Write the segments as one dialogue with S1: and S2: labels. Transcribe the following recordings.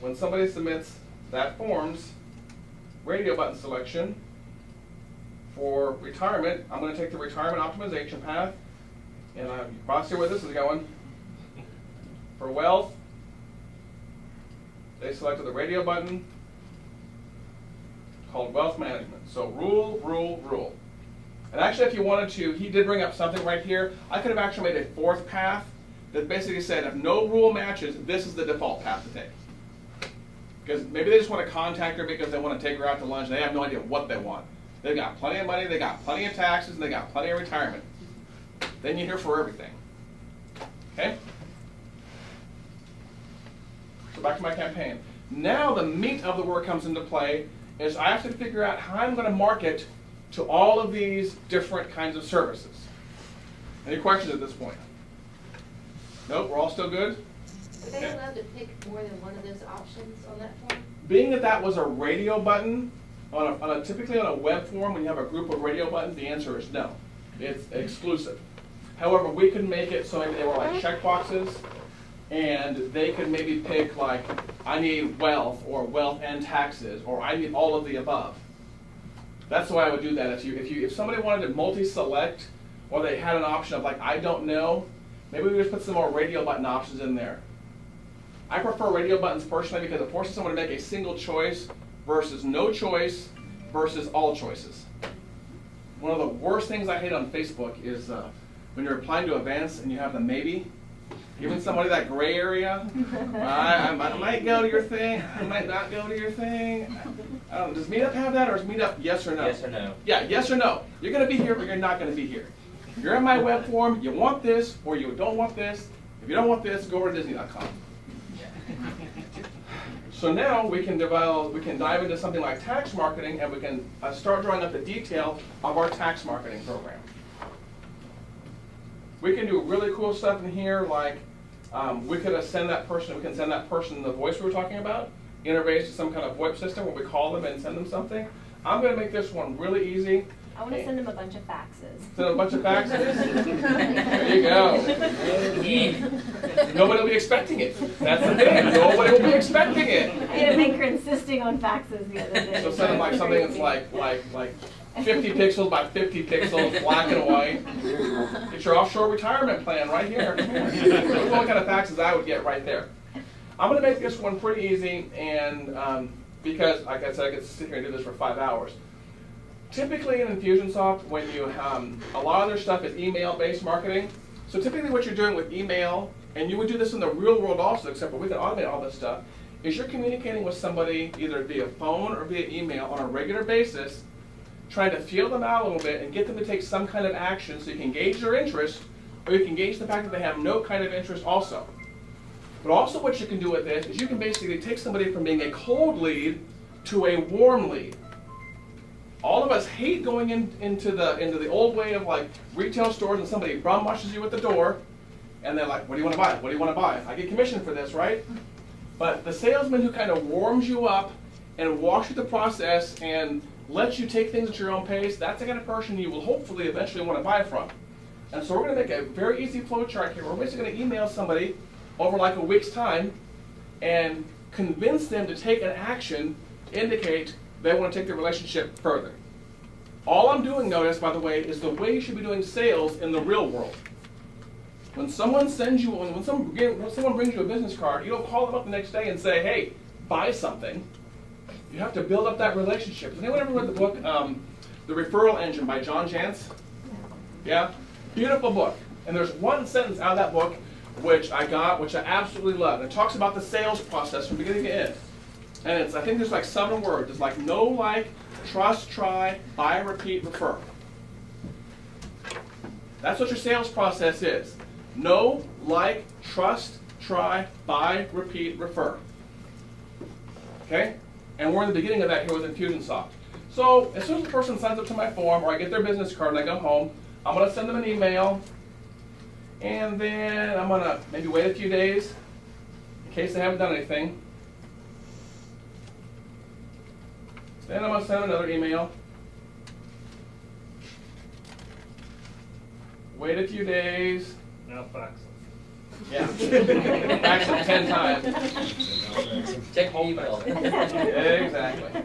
S1: when somebody submits that form's radio button selection for retirement, I'm going to take the retirement optimization path, and you probably see where this is going. For wealth, they selected the radio button called wealth management. So rule, rule, rule. And actually, if you wanted to, he did bring up something right here. I could have actually made a fourth path that basically said if no rule matches, this is the default path to take. Because maybe they just want to contact her because they want to take her out to lunch and they have no idea what they want. They've got plenty of money, they got plenty of taxes, and they got plenty of retirement. Then you're here for everything. Okay? So back to my campaign. Now the meat of the work comes into play is I have to figure out how I'm going to market to all of these different kinds of services. Any questions at this point? Nope, we're all still good?
S2: Are they allowed to pick more than one of those options on that form?
S1: Being that that was a radio button, typically on a web form, when you have a group of radio buttons, the answer is no. It's exclusive. However, we could make it so maybe they were like checkboxes, and they could maybe pick like, I need wealth, or wealth and taxes, or I need all of the above. That's the way I would do that. If somebody wanted to multi-select, or they had an option of like, I don't know, maybe we just put some more radio button options in there. I prefer radio buttons personally because it forces someone to make a single choice versus no choice versus all choices. One of the worst things I hate on Facebook is when you're applying to events and you have the maybe, giving somebody that gray area. I might go to your thing, I might not go to your thing. Does Meetup have that, or is Meetup yes or no?
S3: Yes or no.
S1: Yeah, yes or no. You're going to be here, but you're not going to be here. You're in my web form, you want this, or you don't want this. If you don't want this, go over to Disney.com. So now we can dive into something like tax marketing, and we can start drawing up the detail of our tax marketing program. We can do really cool stuff in here, like we can send that person the voice we were talking about, interface to some kind of VoIP system where we call them and send them something. I'm going to make this one really easy.
S4: I want to send them a bunch of faxes.
S1: Send them a bunch of faxes? There you go. Nobody will be expecting it. That's the thing. Nobody will be expecting it.
S4: I had a banker insisting on faxes the other day.
S1: So send them like something that's like 50 pixels by 50 pixels, black and white. Get your offshore retirement plan right here. Look what kind of faxes I would get right there. I'm going to make this one pretty easy, and because, like I said, I could sit here and do this for 5 hours. Typically in Infusionsoft, when you a lot of their stuff is email-based marketing. So typically what you're doing with email, and you would do this in the real world also, except for we can automate all this stuff, is you're communicating with somebody either via phone or via email on a regular basis, trying to feel them out a little bit and get them to take some kind of action so you can gauge their interest, or you can gauge the fact that they have no kind of interest also. But also what you can do with this is you can basically take somebody from being a cold lead to a warm lead. All of us hate going into the old way of like retail stores and somebody bum rushes you at the door and they're like, what do you want to buy? What do you want to buy? I get commission for this, right? But the salesman who kind of warms you up and walks you through the process and lets you take things at your own pace, that's the kind of person you will hopefully eventually want to buy from. And so we're going to make a very easy flow chart here. We're basically going to email somebody over like a week's time and convince them to take an action to indicate they want to take the relationship further. All I'm doing, notice, by the way, is the way you should be doing sales in the real world. When someone sends you, when someone brings you a business card, you don't call them up the next day and say, hey, buy something. You have to build up that relationship. Has anyone ever read the book, The Referral Engine by John Jantz? Yeah? Beautiful book. And there's one sentence out of that book which I absolutely love. It talks about the sales process from beginning to end. And I think there's like 7 words. It's like know, like, trust, try, buy, repeat, refer. That's what your sales process is. Know, like, trust, try, buy, repeat, refer. Okay? And we're in the beginning of that here with Infusionsoft. So as soon as the person signs up to my form or I get their business card and I go home, I'm going to send them an email. And then I'm going to maybe wait a few days in case they haven't done anything. Then I'm going to send them another email. Wait a few days.
S5: Now fax.
S1: Yeah. Fax them 10 times.
S3: Check your email.
S1: Exactly.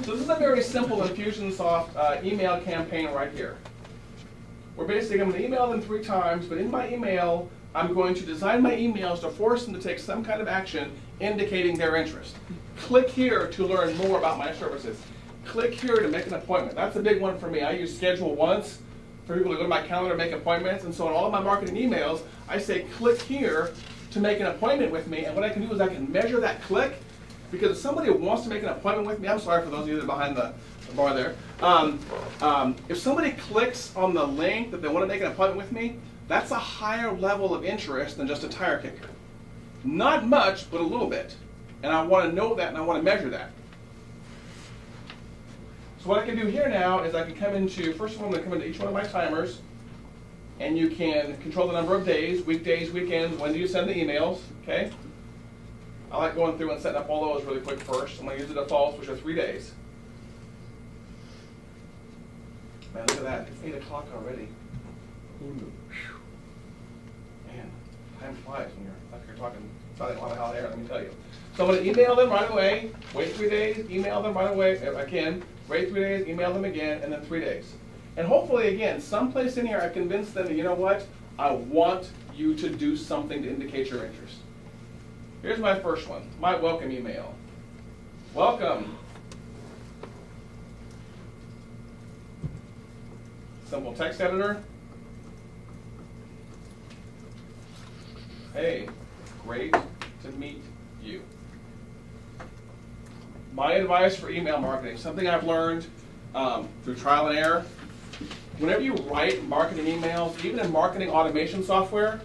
S1: So this is a very simple Infusionsoft email campaign right here. We're basically going to email them 3 times, but in my email, I'm going to design my emails to force them to take some kind of action indicating their interest. Click here to learn more about my services. Click here to make an appointment. That's a big one for me. I use schedule once for people to go to my calendar and make appointments, and so in all of my marketing emails, I say click here to make an appointment with me, and what I can do is I can measure that click, because if somebody wants to make an appointment with me, I'm sorry for those of you that are behind the bar there, if somebody clicks on the link that they want to make an appointment with me, that's a higher level of interest than just a tire kicker. Not much, but a little bit. And I want to know that and I want to measure that. So what I can do here now is I can come into, first of all, I'm going to come into each one of my timers, and you can control the number of days, weekdays, weekends, when do you send the emails, okay? I like going through and setting up all those really quick first. I'm going to use the defaults, which are 3 days. Man, look at that. It's 8 o'clock already. Man, time flies when you're talking a lot of hot air, let me tell you. So I'm going to email them right away, wait 3 days, email them right away if I can, wait 3 days, email them again, and then 3 days. And hopefully, again, someplace in here I convince them that, you know what, I want you to do something to indicate your interest. Here's my first one, my welcome email. Welcome. Simple text editor. Hey, great to meet you. My advice for email marketing, something I've learned through trial and error. Whenever you write marketing emails, even in marketing automation software,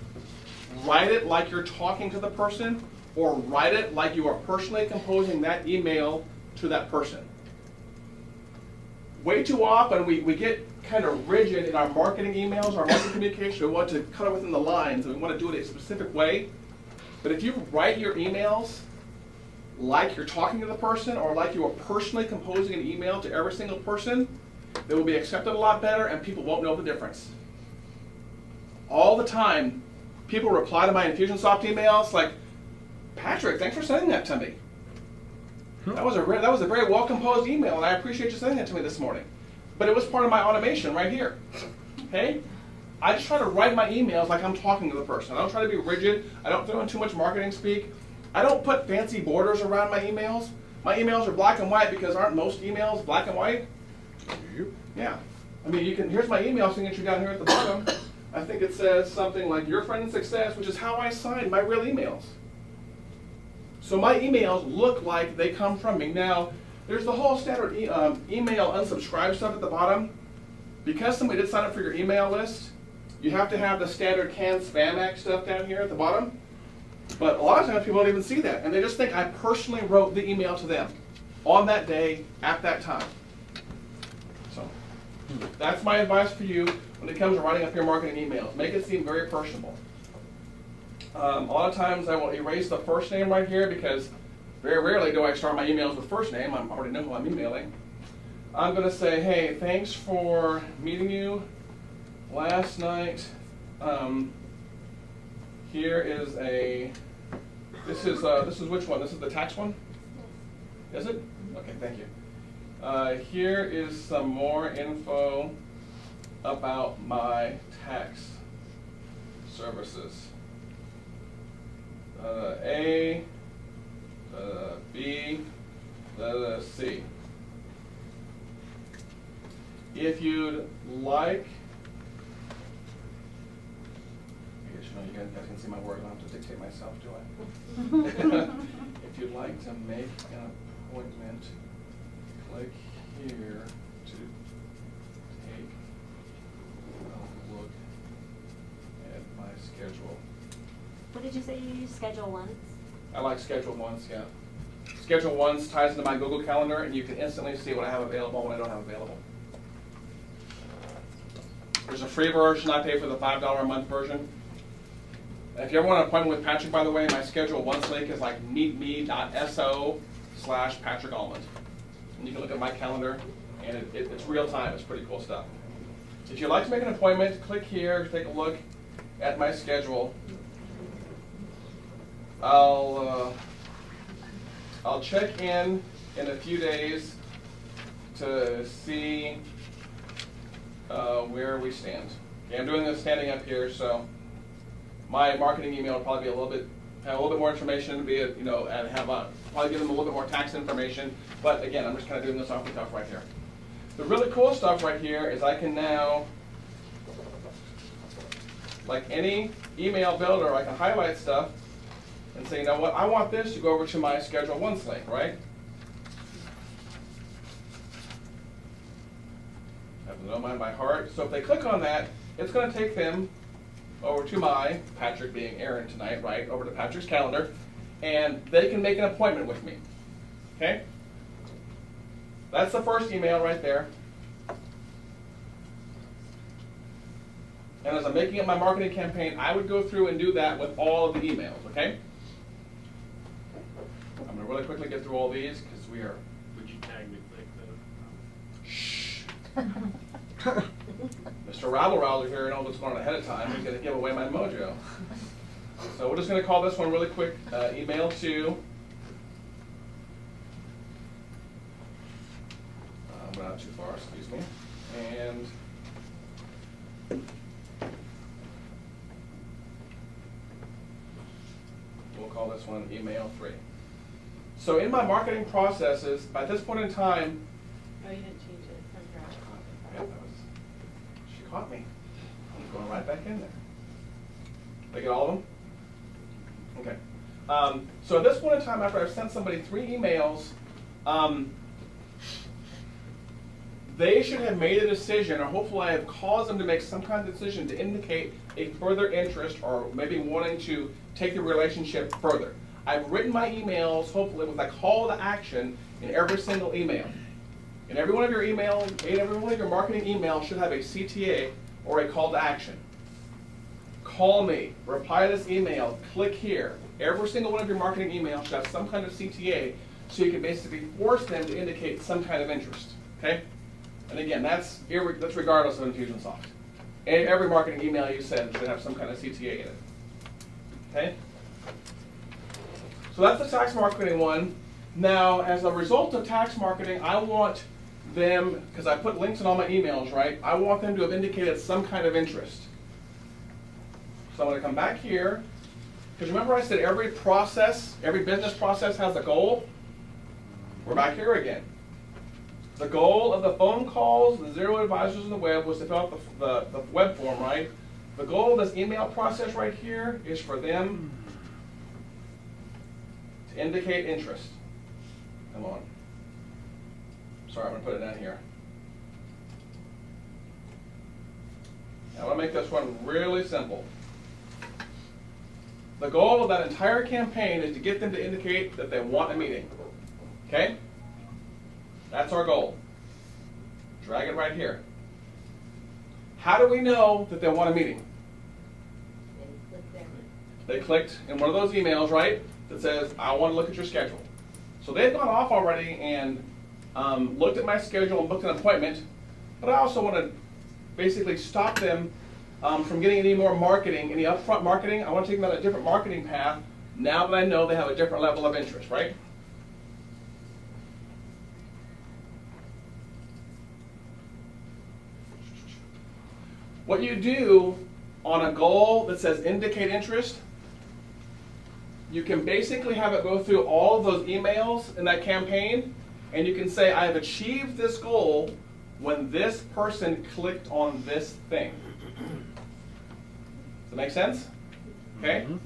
S1: write it like you're talking to the person, or write it like you are personally composing that email to that person. Way too often we get kind of rigid in our marketing emails, our marketing communication. We want to cut it within the lines, and we want to do it a specific way. But if you write your emails like you're talking to the person, or like you are personally composing an email to every single person, they will be accepted a lot better, and people won't know the difference. All the time, people reply to my Infusionsoft emails like, Patrick, thanks for sending that to me. That was a very well-composed email, and I appreciate you sending it to me this morning. But it was part of my automation right here. Okay? I just try to write my emails like I'm talking to the person. I don't try to be rigid. I don't throw in too much marketing speak. I don't put fancy borders around my emails. My emails are black and white because aren't most emails black and white? Yeah. I mean, here's my email signature down here at the bottom. I think it says something like your friend in success, which is how I sign my real emails. So my emails look like they come from me. Now, there's the whole standard email unsubscribe stuff at the bottom. Because somebody did sign up for your email list, you have to have the standard canned spam act stuff down here at the bottom. But a lot of times people don't even see that, and they just think I personally wrote the email to them on that day, at that time. So that's my advice for you when it comes to writing up your marketing emails. Make it seem very personable. A lot of times I will erase the first name right here because very rarely do I start my emails with first name. I already know who I'm emailing. I'm going to say, hey, thanks for meeting you last night. Here is this is which one? This is the tax one? Is it? Okay, thank you. Here is some more info about my tax services. A, B, C. If you'd like, I guess you guys can see my words. I don't have to dictate myself, do I? If you'd like to make an appointment, click here to take a look at my schedule.
S4: What did you say you use, schedule once?
S1: I like schedule once, yeah. Schedule once ties into my Google Calendar, and you can instantly see what I have available and what I don't have available. There's a free version. I pay for the $5 a month version. And if you ever want an appointment with Patrick, by the way, my schedule once link is like meetme.so/Patrick Almond. And you can look at my calendar, and it's real time. It's pretty cool stuff. If you'd like to make an appointment, click here, take a look. at my schedule, I'll check in a few days to see where we stand. Okay, I'm doing this standing up here, so my marketing email will probably be have a little bit more information, and probably give them a little bit more tax information. But again, I'm just kind of doing this off the cuff right here. The really cool stuff right here is I can now, like any email builder, I can highlight stuff and say, you know what, I want this to go over to my Schedule 1 slate, right? I have to know mine by heart. So if they click on that, it's going to take them over to my, Patrick being Aaron tonight, right, over to Patrick's calendar, and they can make an appointment with me, okay? That's the first email right there. And as I'm making up my marketing campaign, I would go through and do that with all of the emails, okay? I'm going to really quickly get through all these because we are...
S3: Would you tag me like the...
S1: Shh. Mr. Rabble-Rouser here knows what's going on ahead of time. He's going to give away my mojo. So we're just going to call this one really quick, email to... not too far, excuse me. And... we'll call this one email 3. So in my marketing processes, by this point in time...
S2: Oh, you didn't change it from draft.
S1: Yeah, she caught me. I'm going right back in there. Did I get all of them? Okay. So at this point in time, after I've sent somebody 3 emails, they should have made a decision, or hopefully I have caused them to make some kind of decision to indicate a further interest or maybe wanting to take the relationship further. I've written my emails, hopefully, with a call to action in every single email. In every one of your emails, every one of your marketing emails should have a CTA or a call to action. Call me, reply to this email, click here. Every single one of your marketing emails should have some kind of CTA so you can basically force them to indicate some kind of interest, okay? And again, that's regardless of Infusionsoft. And every marketing email you send should have some kind of CTA in it, okay? So that's the tax marketing one. Now, as a result of tax marketing, I want them, because I put links in all my emails, right? I want them to have indicated some kind of interest. So I'm going to come back here, because remember I said every business process has a goal? We're back here again. The goal of the phone calls, the Zero Advisors on the web was to fill out the web form, right? The goal of this email process right here is for them to indicate interest. Come on. Sorry, I'm going to put it down here. Now, I want to make this one really simple. The goal of that entire campaign is to get them to indicate that they want a meeting. Okay? That's our goal. Drag it right here. How do we know that they want a meeting?
S2: They click there.
S1: They clicked in one of those emails, right, that says, I want to look at your schedule. So they've gone off already and looked at my schedule and booked an appointment, but I also want to basically stop them from getting any more marketing, any upfront marketing. I want to take them on a different marketing path now that I know they have a different level of interest, right? What you do on a goal that says indicate interest, you can basically have it go through all of those emails in that campaign, and you can say, I have achieved this goal when this person clicked on this thing. Does that make sense? Okay? Mm-hmm.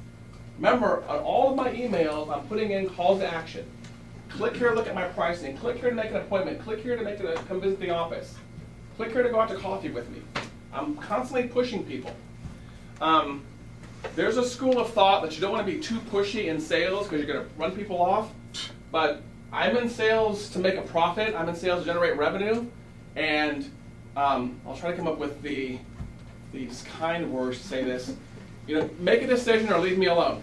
S1: Remember, on all of my emails, I'm putting in calls to action. Click here to look at my pricing. Click here to make an appointment. Click here to come visit the office. Click here to go out to coffee with me. I'm constantly pushing people. There's a school of thought that you don't want to be too pushy in sales because you're going to run people off. But I'm in sales to make a profit. I'm in sales to generate revenue. And I'll try to come up with these kind words to say this. Make a decision or leave me alone.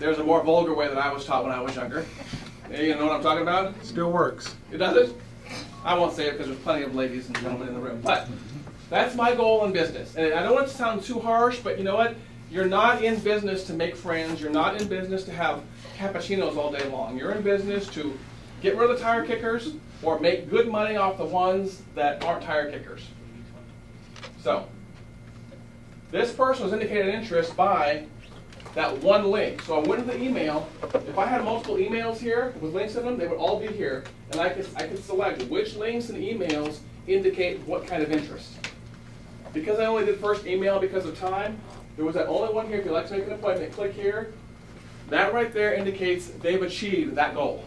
S1: There's a more vulgar way that I was taught when I was younger. You know what I'm talking about?
S5: Still works.
S1: It does it? I won't say it because there's plenty of ladies and gentlemen in the room, but that's my goal in business. And I don't want it to sound too harsh, but you know what? You're not in business to make friends. You're not in business to have cappuccinos all day long. You're in business to get rid of the tire kickers or make good money off the ones that aren't tire kickers. So, this person was indicated interest by that one link. So I went to the email. If I had multiple emails here with links in them, they would all be here. And I could select which links and emails indicate what kind of interest. Because I only did first email because of time, there was that only one here. If you'd like to make an appointment, click here. That right there indicates they've achieved that goal.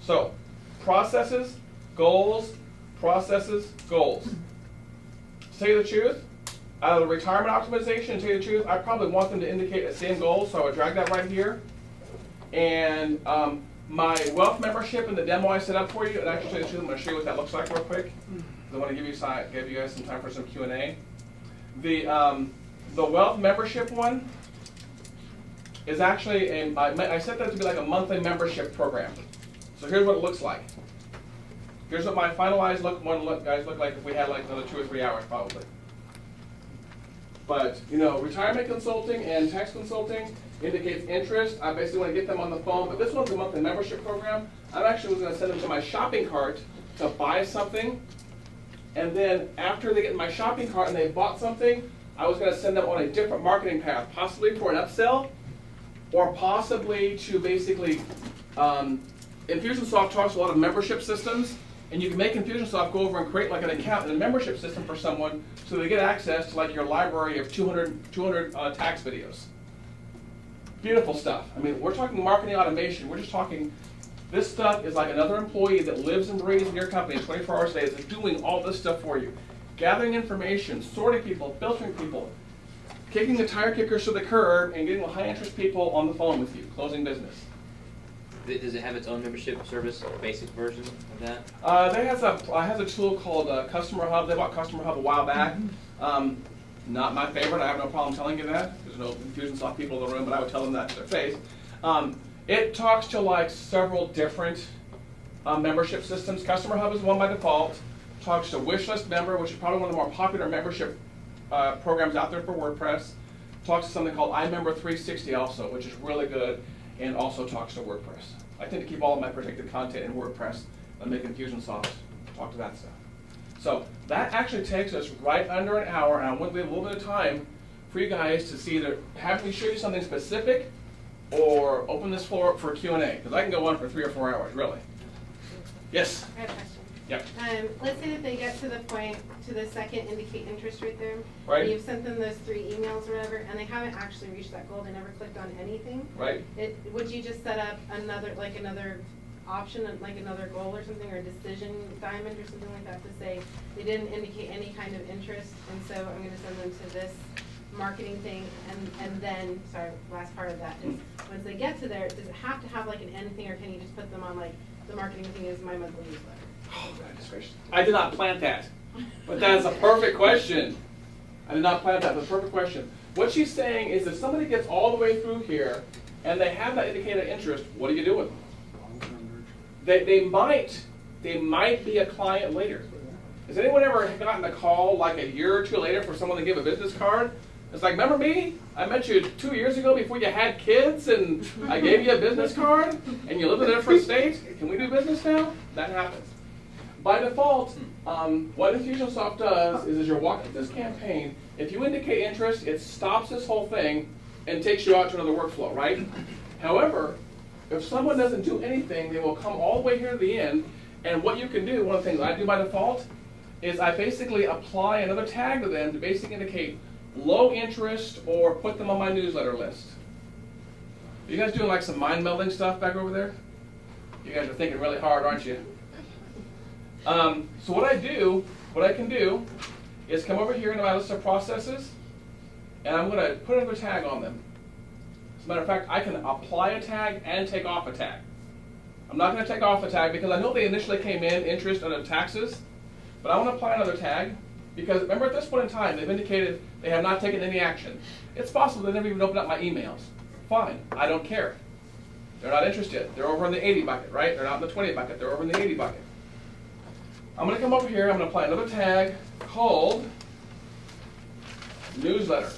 S1: So, processes, goals, processes, goals. To tell you the truth, out of the retirement optimization, to tell you the truth, I probably want them to indicate the same goal, so I would drag that right here. And my wealth membership and the demo I set up for you, and actually I'm going to show you what that looks like real quick. I want to give you guys some time for some Q&A. The wealth membership one is actually I set that to be like a monthly membership program. So here's what it looks like. Here's what my finalized guys look like if we had like another 2 or 3 hours probably. But you know, retirement consulting and tax consulting indicates interest. I basically want to get them on the phone. But this one's a monthly membership program. I'm actually going to send them to my shopping cart to buy something. And then after they get in my shopping cart and they've bought something, I was going to send them on a different marketing path, possibly for an upsell, or possibly to basically, Infusionsoft talks a lot of membership systems, and you can make Infusionsoft go over and create like an account in a membership system for someone so they get access to like your library of 200 tax videos. Beautiful stuff. I mean, we're talking marketing automation. We're just talking, this stuff is like another employee that lives and breathes in your company 24 hours a day that's doing all this stuff for you. Gathering information, sorting people, filtering people, kicking the tire kickers to the curb, and getting the high interest people on the phone with you, closing business.
S5: Does it have its own membership service, a basic version of that?
S1: It has a tool called Customer Hub. They bought Customer Hub a while back. Not my favorite. I have no problem telling you that. There's no Infusionsoft people in the room, but I would tell them that to their face. It talks to like several different membership systems. Customer Hub is one by default. Talks to Wishlist Member, which is probably one of the more popular membership programs out there for WordPress. Talks to something called iMember 360 also, which is really good, and also talks to WordPress. I tend to keep all of my protected content in WordPress and make Infusionsoft talk to that stuff. So that actually takes us right under an hour, and I want to leave a little bit of time for you guys to see either have me show you something specific or open this floor up for Q&A, because I can go on for 3 or 4 hours, really. Yes?
S2: I have a question.
S1: Yep.
S2: Let's say that they get to the point, to the second indicate interest right there.
S1: Right.
S2: And you've sent them those 3 emails or whatever, and they haven't actually reached that goal. They never clicked on anything.
S1: Right.
S2: Would you just set up another option, like another goal or something, or a decision diamond or something like that to say they didn't indicate any kind of interest, and so I'm going to send them to this marketing thing, and then, sorry, last part of that is, once they get to there, does it have to have like an end thing, or can you just put them on like, the marketing thing is my monthly newsletter?
S1: Oh, goodness gracious. I did not plant that, but that is a perfect question. I did not plant that, but a perfect question. What she's saying is if somebody gets all the way through here and they have that indicated interest, what do you do with them? They might be a client later. Has anyone ever gotten a call like a year or 2 later for someone to give a business card? It's like, remember me? I met you 2 years ago before you had kids, and I gave you a business card, and you live in a different state. Can we do business now? That happens. By default, what Infusionsoft does is as you're walking this campaign, if you indicate interest, it stops this whole thing and takes you out to another workflow, right? However, if someone doesn't do anything, they will come all the way here to the end, and what you can do, one of the things I do by default, is I basically apply another tag to them to basically indicate low interest or put them on my newsletter list. Are you guys doing like some mind-melding stuff back over there? You guys are thinking really hard, aren't you? So what I can do is come over here into my list of processes, and I'm going to put another tag on them. As a matter of fact, I can apply a tag and take off a tag. I'm not going to take off a tag because I know they initially came in interest under taxes, but I want to apply another tag because remember at this point in time they've indicated they have not taken any action. It's possible they never even opened up my emails. Fine, I don't care. They're not interested. They're over in the 80 bucket, right? They're not in the 20 bucket. They're over in the 80 bucket. I'm going to come over here. I'm going to apply another tag called newsletter.